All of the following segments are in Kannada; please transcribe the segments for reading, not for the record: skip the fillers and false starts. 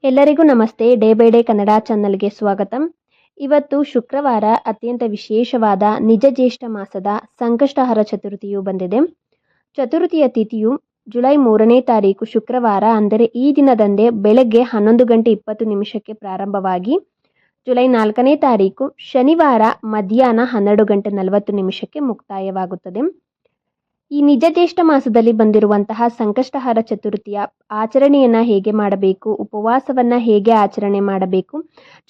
ಎಲ್ಲರಿಗೂ ನಮಸ್ತೆ. ಡೇ ಬೈ ಡೇ ಕನ್ನಡ ಚಾನಲ್ಗೆ ಸ್ವಾಗತ. ಇವತ್ತು ಶುಕ್ರವಾರ ಅತ್ಯಂತ ವಿಶೇಷವಾದ ನಿಜ ಜ್ಯೇಷ್ಠ ಮಾಸದ ಸಂಕಷ್ಟಹರ ಚತುರ್ಥಿಯು ಬಂದಿದೆ. ಚತುರ್ಥಿಯ ತಿಥಿಯು ಜುಲೈ 3ನೇ ತಾರೀಕು ಶುಕ್ರವಾರ, ಅಂದರೆ ಈ ದಿನದಂದೇ ಬೆಳಗ್ಗೆ 11:20 ಪ್ರಾರಂಭವಾಗಿ ಜುಲೈ 4ನೇ ತಾರೀಕು ಶನಿವಾರ ಮಧ್ಯಾಹ್ನ 12:40 ಮುಕ್ತಾಯವಾಗುತ್ತದೆ. ಈ ನಿಜ ಜ್ಯೇಷ್ಠ ಮಾಸದಲ್ಲಿ ಬಂದಿರುವಂತಹ ಸಂಕಷ್ಟಹರ ಚತುರ್ಥಿಯ ಆಚರಣೆಯನ್ನು ಹೇಗೆ ಮಾಡಬೇಕು, ಉಪವಾಸವನ್ನು ಹೇಗೆ ಆಚರಣೆ ಮಾಡಬೇಕು,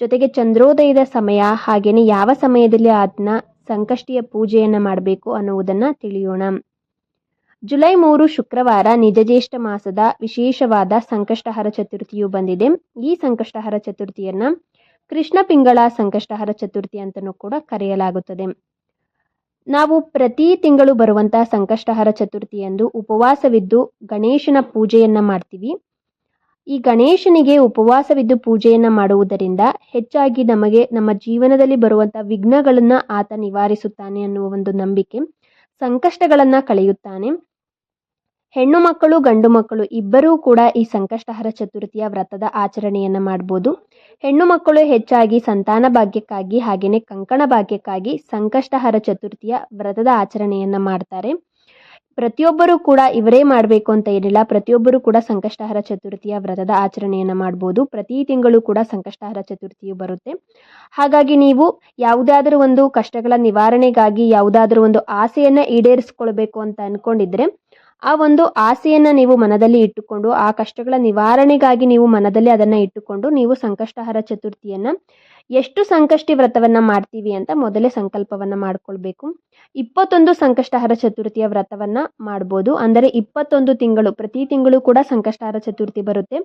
ಜೊತೆಗೆ ಚಂದ್ರೋದಯದ ಸಮಯ, ಹಾಗೆಯೇ ಯಾವ ಸಮಯದಲ್ಲಿ ಅದನ್ನ ಸಂಕಷ್ಟಿಯ ಪೂಜೆಯನ್ನು ಮಾಡಬೇಕು ಅನ್ನುವುದನ್ನು ತಿಳಿಯೋಣ. ಜುಲೈ 3 ಶುಕ್ರವಾರ ನಿಜ ಜ್ಯೇಷ್ಠ ಮಾಸದ ವಿಶೇಷವಾದ ಸಂಕಷ್ಟಹರ ಚತುರ್ಥಿಯು ಬಂದಿದೆ. ಈ ಸಂಕಷ್ಟಹರ ಚತುರ್ಥಿಯನ್ನು ಕೃಷ್ಣ ಪಿಂಗಳ ಸಂಕಷ್ಟಹರ ಚತುರ್ಥಿ ಅಂತಲೂ ಕೂಡ ಕರೆಯಲಾಗುತ್ತದೆ. ನಾವು ಪ್ರತಿ ತಿಂಗಳು ಬರುವಂತಹ ಸಂಕಷ್ಟಹರ ಚತುರ್ಥಿಯಂದು ಉಪವಾಸವಿದ್ದು ಗಣೇಶನ ಪೂಜೆಯನ್ನು ಮಾಡ್ತೀವಿ. ಈ ಗಣೇಶನಿಗೆ ಉಪವಾಸವಿದ್ದು ಪೂಜೆಯನ್ನು ಮಾಡುವುದರಿಂದ ಹೆಚ್ಚಾಗಿ ನಮಗೆ ನಮ್ಮ ಜೀವನದಲ್ಲಿ ಬರುವಂಥ ವಿಘ್ನಗಳನ್ನು ಆತ ನಿವಾರಿಸುತ್ತಾನೆ ಅನ್ನುವ ಒಂದು ನಂಬಿಕೆ, ಸಂಕಷ್ಟಗಳನ್ನು ಕಳೆಯುತ್ತಾನೆ. ಹೆಣ್ಣು ಮಕ್ಕಳು ಗಂಡು ಮಕ್ಕಳು ಇಬ್ಬರೂ ಕೂಡ ಈ ಸಂಕಷ್ಟಹರ ಚತುರ್ಥಿಯ ವ್ರತದ ಆಚರಣೆಯನ್ನು ಮಾಡ್ಬೋದು. ಹೆಣ್ಣು ಮಕ್ಕಳು ಹೆಚ್ಚಾಗಿ ಸಂತಾನ ಭಾಗ್ಯಕ್ಕಾಗಿ ಹಾಗೆಯೇ ಕಂಕಣ ಭಾಗ್ಯಕ್ಕಾಗಿ ಸಂಕಷ್ಟಹರ ಚತುರ್ಥಿಯ ವ್ರತದ ಆಚರಣೆಯನ್ನು ಮಾಡ್ತಾರೆ. ಪ್ರತಿಯೊಬ್ಬರೂ ಕೂಡ ಇವರೇ ಮಾಡಬೇಕು ಅಂತ ಏನಿಲ್ಲ, ಪ್ರತಿಯೊಬ್ಬರೂ ಕೂಡ ಸಂಕಷ್ಟಹರ ಚತುರ್ಥಿಯ ವ್ರತದ ಆಚರಣೆಯನ್ನು ಮಾಡ್ಬೋದು. ಪ್ರತಿ ತಿಂಗಳು ಕೂಡ ಸಂಕಷ್ಟಹರ ಚತುರ್ಥಿಯು ಬರುತ್ತೆ. ಹಾಗಾಗಿ ನೀವು ಯಾವುದಾದ್ರೂ ಒಂದು ಕಷ್ಟಗಳ ನಿವಾರಣೆಗಾಗಿ ಯಾವುದಾದ್ರೂ ಒಂದು ಆಸೆಯನ್ನು ಈಡೇರಿಸ್ಕೊಳ್ಬೇಕು ಅಂತ ಅಂದ್ಕೊಂಡಿದ್ರೆ ಆ ಒಂದು ಆಸೆಯನ್ನು ನೀವು ಮನದಲ್ಲಿ ಇಟ್ಟುಕೊಂಡು, ಆ ಕಷ್ಟಗಳ ನಿವಾರಣೆಗಾಗಿ ನೀವು ಮನದಲ್ಲಿ ಅದನ್ನು ಇಟ್ಟುಕೊಂಡು ನೀವು ಸಂಕಷ್ಟಹರ ಚತುರ್ಥಿಯನ್ನು ಎಷ್ಟು ಸಂಕಷ್ಟಿ ವ್ರತವನ್ನು ಮಾಡ್ತೀವಿ ಅಂತ ಮೊದಲೇ ಸಂಕಲ್ಪವನ್ನು ಮಾಡ್ಕೊಳ್ಬೇಕು. 21 ಸಂಕಷ್ಟಹರ ಚತುರ್ಥಿಯ ವ್ರತವನ್ನು ಮಾಡ್ಬೋದು. ಅಂದರೆ 21 ತಿಂಗಳು, ಪ್ರತಿ ತಿಂಗಳು ಕೂಡ ಸಂಕಷ್ಟಹರ ಚತುರ್ಥಿ ಬರುತ್ತೆ.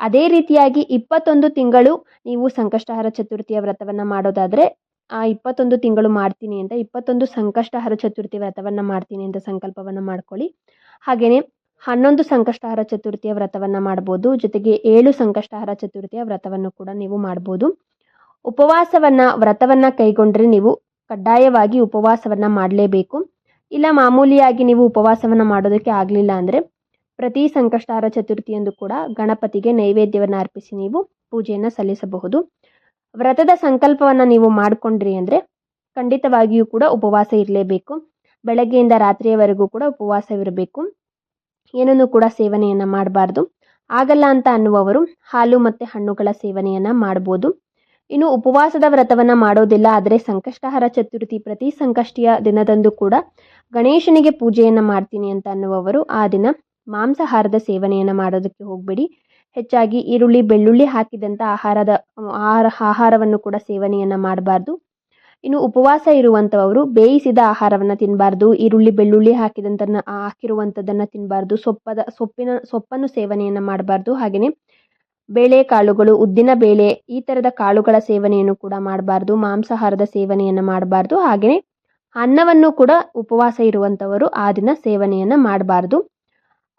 ಅದೇ ರೀತಿಯಾಗಿ 21 ತಿಂಗಳು ನೀವು ಸಂಕಷ್ಟಹರ ಚತುರ್ಥಿಯ ವ್ರತವನ್ನು ಮಾಡೋದಾದರೆ ಆ 21 ತಿಂಗಳು ಮಾಡ್ತೀನಿ ಅಂತ 21 ಸಂಕಷ್ಟಹರ ಚತುರ್ಥಿ ವ್ರತವನ್ನು ಮಾಡ್ತೀನಿ ಅಂತ ಸಂಕಲ್ಪವನ್ನು ಮಾಡ್ಕೊಳ್ಳಿ. ಹಾಗೆಯೇ 11 ಸಂಕಷ್ಟಹರ ಚತುರ್ಥಿಯ ವ್ರತವನ್ನು ಮಾಡ್ಬೋದು. ಜೊತೆಗೆ 7 ಸಂಕಷ್ಟಹರ ಚತುರ್ಥಿಯ ವ್ರತವನ್ನು ಕೂಡ ನೀವು ಮಾಡ್ಬೋದು. ವ್ರತವನ್ನು ಕೈಗೊಂಡ್ರೆ ನೀವು ಕಡ್ಡಾಯವಾಗಿ ಉಪವಾಸವನ್ನು ಮಾಡಲೇಬೇಕು. ಇಲ್ಲ ಮಾಮೂಲಿಯಾಗಿ ನೀವು ಉಪವಾಸವನ್ನು ಮಾಡೋದಕ್ಕೆ ಆಗಲಿಲ್ಲ ಅಂದರೆ ಪ್ರತಿ ಸಂಕಷ್ಟಹರ ಚತುರ್ಥಿಯಂದು ಕೂಡ ಗಣಪತಿಗೆ ನೈವೇದ್ಯವನ್ನು ಅರ್ಪಿಸಿ ನೀವು ಪೂಜೆಯನ್ನು ಸಲ್ಲಿಸಬಹುದು. ವ್ರತದ ಸಂಕಲ್ಪವನ್ನು ನೀವು ಮಾಡಿಕೊಂಡ್ರಿ ಅಂದರೆ ಖಂಡಿತವಾಗಿಯೂ ಕೂಡ ಉಪವಾಸ ಇರಲೇಬೇಕು. ಬೆಳಗ್ಗೆಯಿಂದ ರಾತ್ರಿಯವರೆಗೂ ಕೂಡ ಉಪವಾಸವಿರಬೇಕು. ಏನನ್ನು ಕೂಡ ಸೇವನೆಯನ್ನು ಮಾಡಬಾರ್ದು. ಆಗಲ್ಲ ಅಂತ ಅನ್ನುವವರು ಹಾಲು ಮತ್ತು ಹಣ್ಣುಗಳ ಸೇವನೆಯನ್ನು ಮಾಡ್ಬೋದು. ಇನ್ನು ಉಪವಾಸದ ವ್ರತವನ್ನು ಮಾಡೋದಿಲ್ಲ, ಆದರೆ ಸಂಕಷ್ಟಹರ ಚತುರ್ಥಿ ಪ್ರತಿ ಸಂಕಷ್ಟಿಯ ದಿನದಂದು ಕೂಡ ಗಣೇಶನಿಗೆ ಪೂಜೆಯನ್ನು ಮಾಡ್ತೀನಿ ಅಂತ ಅನ್ನುವವರು ಆ ದಿನ ಮಾಂಸಾಹಾರದ ಸೇವನೆಯನ್ನು ಮಾಡೋದಕ್ಕೆ ಹೋಗಬೇಡಿ. ಹೆಚ್ಚಾಗಿ ಈರುಳ್ಳಿ ಬೆಳ್ಳುಳ್ಳಿ ಹಾಕಿದಂಥ ಆಹಾರವನ್ನು ಕೂಡ ಸೇವನೆಯನ್ನು ಮಾಡಬಾರ್ದು. ಇನ್ನು ಉಪವಾಸ ಇರುವಂಥವರು ಬೇಯಿಸಿದ ಆಹಾರವನ್ನು ತಿನ್ನಬಾರ್ದು, ಈರುಳ್ಳಿ ಬೆಳ್ಳುಳ್ಳಿ ಹಾಕಿರುವಂಥದ್ದನ್ನು ತಿನ್ನಬಾರ್ದು, ಸೊಪ್ಪನ್ನು ಸೇವನೆಯನ್ನು ಮಾಡಬಾರ್ದು. ಹಾಗೆಯೇ ಬೇಳೆಕಾಳುಗಳು, ಉದ್ದಿನ ಬೇಳೆ, ಈ ಥರದ ಕಾಳುಗಳ ಸೇವನೆಯನ್ನು ಕೂಡ ಮಾಡಬಾರ್ದು. ಮಾಂಸಾಹಾರದ ಸೇವನೆಯನ್ನು ಮಾಡಬಾರ್ದು. ಹಾಗೆಯೇ ಅನ್ನವನ್ನು ಕೂಡ ಉಪವಾಸ ಇರುವಂಥವರು ಆ ದಿನ ಸೇವನೆಯನ್ನು ಮಾಡಬಾರ್ದು.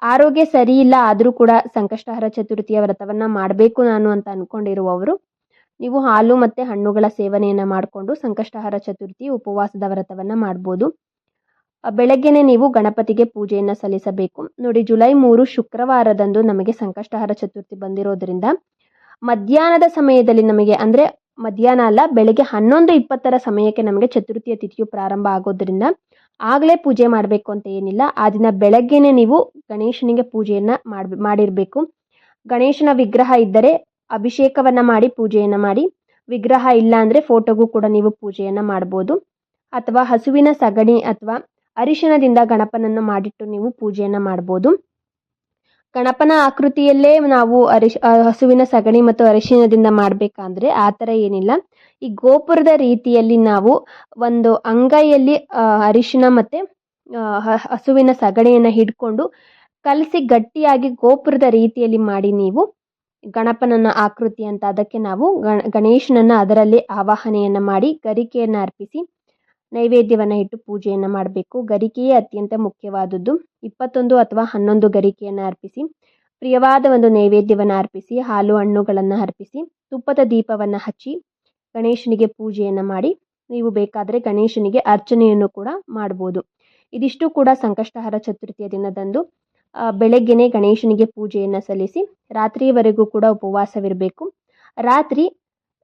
ಆರೋಗ್ಯ ಸರಿ ಇಲ್ಲ ಆದರೂ ಕೂಡ ಸಂಕಷ್ಟಹರ ಚತುರ್ಥಿಯ ವ್ರತವನ್ನು ಮಾಡಬೇಕು ನಾನು ಅಂತ ಅಂದ್ಕೊಂಡಿರುವವರು ನೀವು ಹಾಲು ಮತ್ತು ಹಣ್ಣುಗಳ ಸೇವನೆಯನ್ನು ಮಾಡಿಕೊಂಡು ಸಂಕಷ್ಟಹರ ಚತುರ್ಥಿ ಉಪವಾಸದ ವ್ರತವನ್ನು ಮಾಡ್ಬೋದು. ಬೆಳಗ್ಗೆನೇ ನೀವು ಗಣಪತಿಗೆ ಪೂಜೆಯನ್ನು ಸಲ್ಲಿಸಬೇಕು. ನೋಡಿ, ಜುಲೈ 3 ಶುಕ್ರವಾರದಂದು ನಮಗೆ ಸಂಕಷ್ಟಹರ ಚತುರ್ಥಿ ಬಂದಿರೋದ್ರಿಂದ ಮಧ್ಯಾಹ್ನದ ಸಮಯದಲ್ಲಿ ನಮಗೆ, ಅಂದರೆ ಮಧ್ಯಾಹ್ನ ಅಲ್ಲ, ಬೆಳಗ್ಗೆ 11:20 ಸಮಯಕ್ಕೆ ನಮಗೆ ಚತುರ್ಥಿಯ ತಿಥಿಯು ಪ್ರಾರಂಭ ಆಗೋದ್ರಿಂದ ಆಗಲೇ ಪೂಜೆ ಮಾಡಬೇಕು ಅಂತ ಏನಿಲ್ಲ. ಆ ದಿನ ಬೆಳಗ್ಗೆನೇ ನೀವು ಗಣೇಶನಿಗೆ ಪೂಜೆಯನ್ನು ಮಾಡಿರಬೇಕು. ಗಣೇಶನ ವಿಗ್ರಹ ಇದ್ದರೆ ಅಭಿಷೇಕವನ್ನು ಮಾಡಿ ಪೂಜೆಯನ್ನು ಮಾಡಿ. ವಿಗ್ರಹ ಇಲ್ಲ ಅಂದರೆ ಫೋಟೋಗೂ ಕೂಡ ನೀವು ಪೂಜೆಯನ್ನು ಮಾಡ್ಬೋದು. ಅಥವಾ ಹಸುವಿನ ಸಗಣಿ ಅಥವಾ ಅರಿಶಿಣದಿಂದ ಗಣಪನನ್ನು ಮಾಡಿಟ್ಟು ನೀವು ಪೂಜೆಯನ್ನು ಮಾಡ್ಬೋದು. ಗಣಪನ ಆಕೃತಿಯಲ್ಲೇ ನಾವು ಹಸುವಿನ ಸಗಣಿ ಮತ್ತು ಅರಿಶಿಣದಿಂದ ಮಾಡಬೇಕಂದ್ರೆ ಆ ಥರ ಏನಿಲ್ಲ. ಈ ಗೋಪುರದ ರೀತಿಯಲ್ಲಿ ನಾವು ಒಂದು ಅಂಗೈಯಲ್ಲಿ ಅರಿಶಿಣ ಮತ್ತು ಹಸುವಿನ ಸಗಣಿಯನ್ನು ಹಿಡ್ಕೊಂಡು ಕಲಸಿ ಗಟ್ಟಿಯಾಗಿ ಗೋಪುರದ ರೀತಿಯಲ್ಲಿ ಮಾಡಿ ನೀವು ಗಣಪನನ್ನ ಆಕೃತಿ ಅಂತ ಅದಕ್ಕೆ ನಾವು ಗಣೇಶನನ್ನು ಅದರಲ್ಲಿ ಆವಾಹನೆಯನ್ನು ಮಾಡಿ ಗರಿಕೆಯನ್ನು ಅರ್ಪಿಸಿ ನೈವೇದ್ಯವನ್ನು ಇಟ್ಟು ಪೂಜೆಯನ್ನು ಮಾಡಬೇಕು. ಗರಿಕೆಯೇ ಅತ್ಯಂತ ಮುಖ್ಯವಾದದ್ದು. 21 ಅಥವಾ 11 ಗರಿಕೆಯನ್ನು ಅರ್ಪಿಸಿ ಪ್ರಿಯವಾದ ಒಂದು ನೈವೇದ್ಯವನ್ನು ಅರ್ಪಿಸಿ ಹಾಲು ಹಣ್ಣುಗಳನ್ನು ಅರ್ಪಿಸಿ ತುಪ್ಪದ ದೀಪವನ್ನು ಹಚ್ಚಿ ಗಣೇಶನಿಗೆ ಪೂಜೆಯನ್ನು ಮಾಡಿ ನೀವು ಬೇಕಾದರೆ ಗಣೇಶನಿಗೆ ಅರ್ಚನೆಯನ್ನು ಕೂಡ ಮಾಡ್ಬೋದು. ಇದಿಷ್ಟು ಕೂಡ ಸಂಕಷ್ಟಹರ ಚತುರ್ಥಿಯ ದಿನದಂದು ಬೆಳಗ್ಗೆನೆ ಗಣೇಶನಿಗೆ ಪೂಜೆಯನ್ನು ಸಲ್ಲಿಸಿ ರಾತ್ರಿಯವರೆಗೂ ಕೂಡ ಉಪವಾಸವಿರಬೇಕು. ರಾತ್ರಿ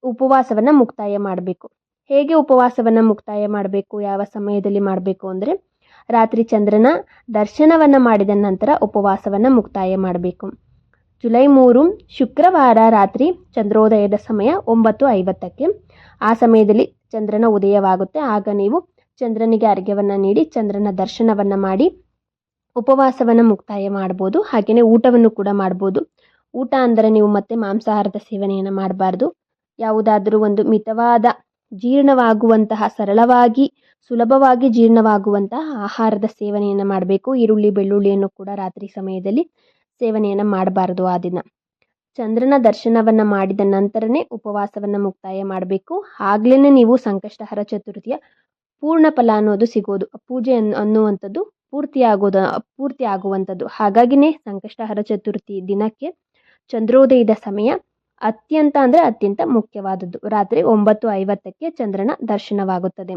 ಉಪವಾಸವನ್ನು ಮುಕ್ತಾಯ ಮಾಡಬೇಕು. ಹೇಗೆ ಉಪವಾಸವನ್ನು ಮುಕ್ತಾಯ ಮಾಡಬೇಕು, ಯಾವ ಸಮಯದಲ್ಲಿ ಮಾಡಬೇಕು ಅಂದರೆ ರಾತ್ರಿ ಚಂದ್ರನ ದರ್ಶನವನ್ನು ಮಾಡಿದ ನಂತರ ಉಪವಾಸವನ್ನು ಮುಕ್ತಾಯ ಮಾಡಬೇಕು. ಜುಲೈ 3 ಶುಕ್ರವಾರ ರಾತ್ರಿ ಚಂದ್ರೋದಯದ ಸಮಯ 9:50. ಆ ಸಮಯದಲ್ಲಿ ಚಂದ್ರನ ಉದಯವಾಗುತ್ತೆ. ಆಗ ನೀವು ಚಂದ್ರನಿಗೆ ಅರ್ಘ್ಯವನ್ನು ನೀಡಿ ಚಂದ್ರನ ದರ್ಶನವನ್ನು ಮಾಡಿ ಉಪವಾಸವನ್ನು ಮುಕ್ತಾಯ ಮಾಡ್ಬೋದು. ಹಾಗೆಯೇ ಊಟವನ್ನು ಕೂಡ ಮಾಡ್ಬೋದು. ಊಟ ಅಂದರೆ ನೀವು ಮತ್ತೆ ಮಾಂಸಾಹಾರದ ಸೇವನೆಯನ್ನು ಮಾಡಬಾರ್ದು. ಯಾವುದಾದರೂ ಒಂದು ಮಿತವಾದ ಜೀರ್ಣವಾಗುವಂತಹ, ಸರಳವಾಗಿ ಸುಲಭವಾಗಿ ಜೀರ್ಣವಾಗುವಂತಹ ಆಹಾರದ ಸೇವನೆಯನ್ನು ಮಾಡಬೇಕು. ಈರುಳ್ಳಿ ಬೆಳ್ಳುಳ್ಳಿಯನ್ನು ಕೂಡ ರಾತ್ರಿ ಸಮಯದಲ್ಲಿ ಸೇವನೆಯನ್ನು ಮಾಡಬಾರ್ದು. ಆ ದಿನ ಚಂದ್ರನ ದರ್ಶನವನ್ನು ಮಾಡಿದ ನಂತರನೇ ಉಪವಾಸವನ್ನು ಮುಕ್ತಾಯ ಮಾಡಬೇಕು. ಆಗ್ಲೇ ನೀವು ಸಂಕಷ್ಟಹರ ಚತುರ್ಥಿಯ ಪೂರ್ಣ ಫಲ ಅನ್ನೋದು ಸಿಗೋದು, ಪೂಜೆ ಅನ್ನುವಂಥದ್ದು ಪೂರ್ತಿ ಆಗುವಂಥದ್ದು. ಹಾಗಾಗಿನೇ ಸಂಕಷ್ಟಹರ ಚತುರ್ಥಿ ದಿನಕ್ಕೆ ಚಂದ್ರೋದಯದ ಸಮಯ ಅತ್ಯಂತ ಮುಖ್ಯವಾದದ್ದು. ರಾತ್ರಿ 9:50 ಚಂದ್ರನ ದರ್ಶನವಾಗುತ್ತದೆ.